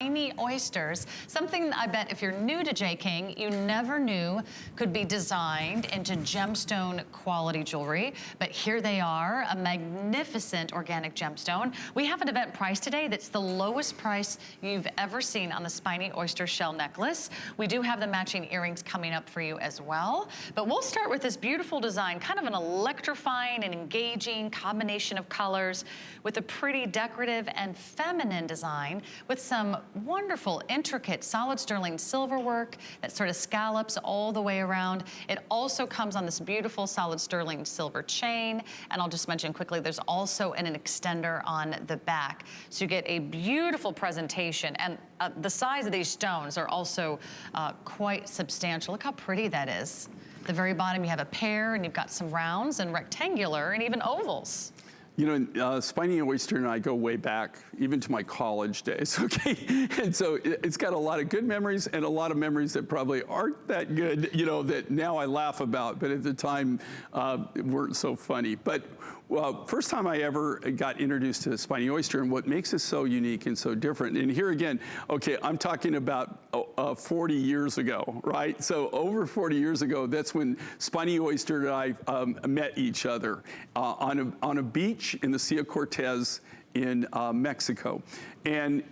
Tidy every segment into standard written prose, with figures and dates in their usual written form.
Spiny oysters, something I bet if you're new to J. King, you never knew could be designed into gemstone quality jewelry. But here they are, a magnificent organic gemstone. We have an event price today that's the lowest price you've ever seen on the Spiny Oyster shell necklace. We do have the matching earrings coming up for you as well. But we'll start with this beautiful design, kind of an electrifying and engaging combination of colors with a pretty decorative and feminine design with some wonderful, intricate, solid sterling silver work that sort of scallops all the way around. It also comes on this beautiful solid sterling silver chain. And I'll just mention quickly, there's also an extender on the back. So you get a beautiful presentation. And the size of these stones are also quite substantial. Look how pretty that is. At the very bottom, you have a pear, and you've got some rounds and rectangular and even ovals. You know, Spiny Oyster and I go way back, even to my college days, okay? And so it's got a lot of good memories and a lot of memories that probably aren't that good, you know, that now I laugh about, but at the time weren't so funny. But first time I ever got introduced to Spiny Oyster and what makes it so unique and so different. And here again, okay, I'm talking about 40 years ago, right? So over 40 years ago, that's when Spiny Oyster and I met each other on a beach in the Sea of Cortez in Mexico. And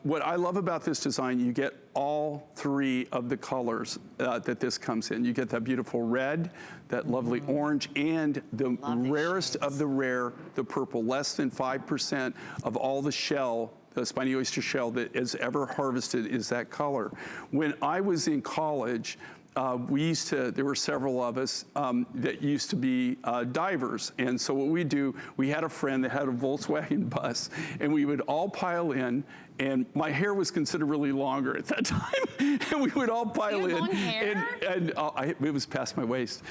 what I love about this design, you get all three of the colors that this comes in. You get that beautiful red, that lovely orange, and the rarest of the rare, the purple. Less than 5% of all the shell, the Spiny Oyster shell that is ever harvested is that color. When I was in college, there were several of us that used to be divers. And so what we do, we had a friend that had a Volkswagen bus, and we would all pile in, and my hair was considered really longer at that time. And we would all pile in. Long hair? And it was past my waist.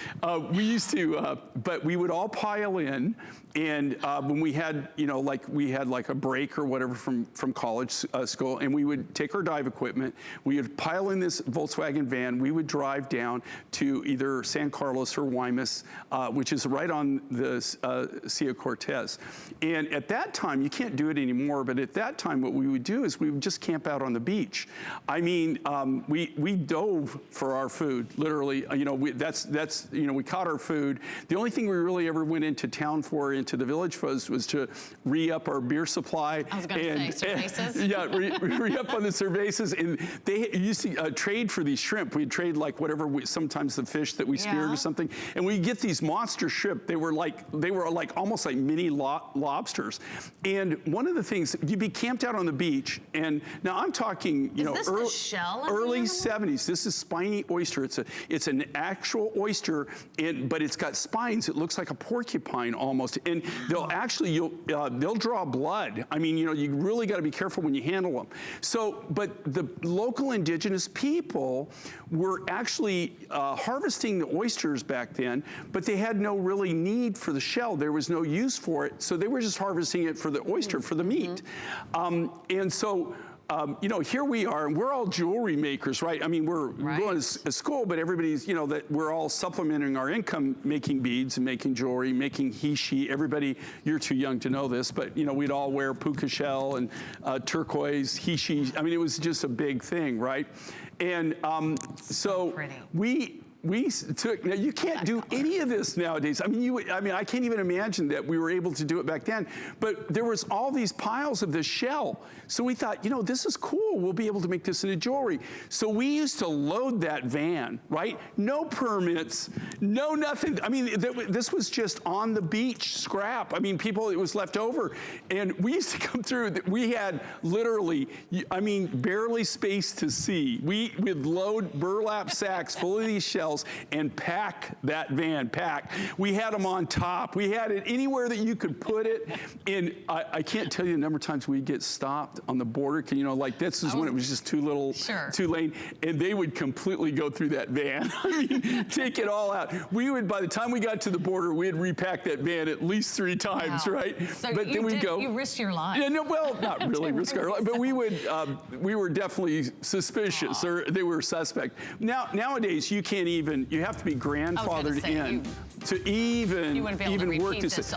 We used to, but we would all pile in, and when we had, you know, we had like a break or whatever from college school, and we would take our dive equipment, we would pile in this Volkswagen van, we would drive down to either San Carlos or Guaymas, which is right on the Sea of Cortez. And at that time, you can't do it anymore, but at that time what we would do is we would just camp out on the beach. I mean, we dove for our food, literally. You know, you know, we caught our food. The only thing we really ever went into town for, into the village was to re-up our beer supply. I was going to say, cervezas. Yeah, re-up on the cervezas. And they used to trade for these shrimp. We'd trade like whatever, sometimes the fish that we speared or something. And we'd get these monster shrimp. They were like almost like mini lobsters. And one of the things, you'd be camped out on the beach, and now I'm talking, you know, early 70s. This is Spiny Oyster. It's an actual oyster, but it's got spines. It looks like a porcupine almost. And they'll actually, they'll draw blood. I mean, you know, you really got to be careful when you handle them. So, but the local indigenous people were actually harvesting the oysters back then, but they had no really need for the shell. There was no use for it. So they were just harvesting it for the oyster, for the meat. And so, you know, here we are, and we're all jewelry makers, right? I mean, we're going to school, but everybody's, you know, that we're all supplementing our income making beads and making jewelry, making hishi. Everybody, you're too young to know this, but, you know, we'd all wear puka shell and turquoise, hishi. I mean, it was just a big thing, right? And so we took, now you can't do any of this nowadays. I mean, I can't even imagine that we were able to do it back then, but there was all these piles of this shell. So we thought, you know, this is cool. We'll be able to make this into jewelry. So we used to load that van, right? No permits, no nothing. I mean, this was just on the beach scrap. I mean, it was left over. And we used to come through, we had literally, I mean, barely space to see. We would load burlap sacks full of these shells and pack that van, We had them on top. We had it anywhere that you could put it. And I can't tell you the number of times we'd get stopped on the border. You know, like this is when it was just too lane. And they would completely go through that van. I mean, take it all out. We would, by the time we got to the border, we'd repack that van at least 3 times, right? So but then we'd go. You risked your life. Yeah, no, well, not really risk our life, but we were definitely suspicious, or they were suspect. Nowadays, you can't even you have to be grandfathered in to even work this.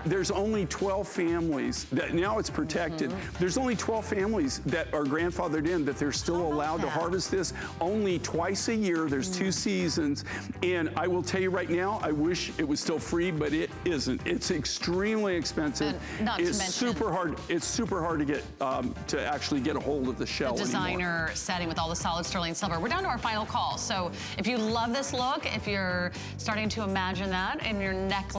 There's only 12 families that now it's protected. There's only 12 families that are grandfathered in that they're still allowed to harvest this only twice a year. There's 2 seasons, and I will tell you right now, I wish it was still free, but it isn't. It's extremely expensive. It's super hard. It's super hard to get to actually get a hold of the shell. The designer setting with all the solid sterling silver. We're down to our final call. So if you love this look, if you're starting to imagine that in your necklace.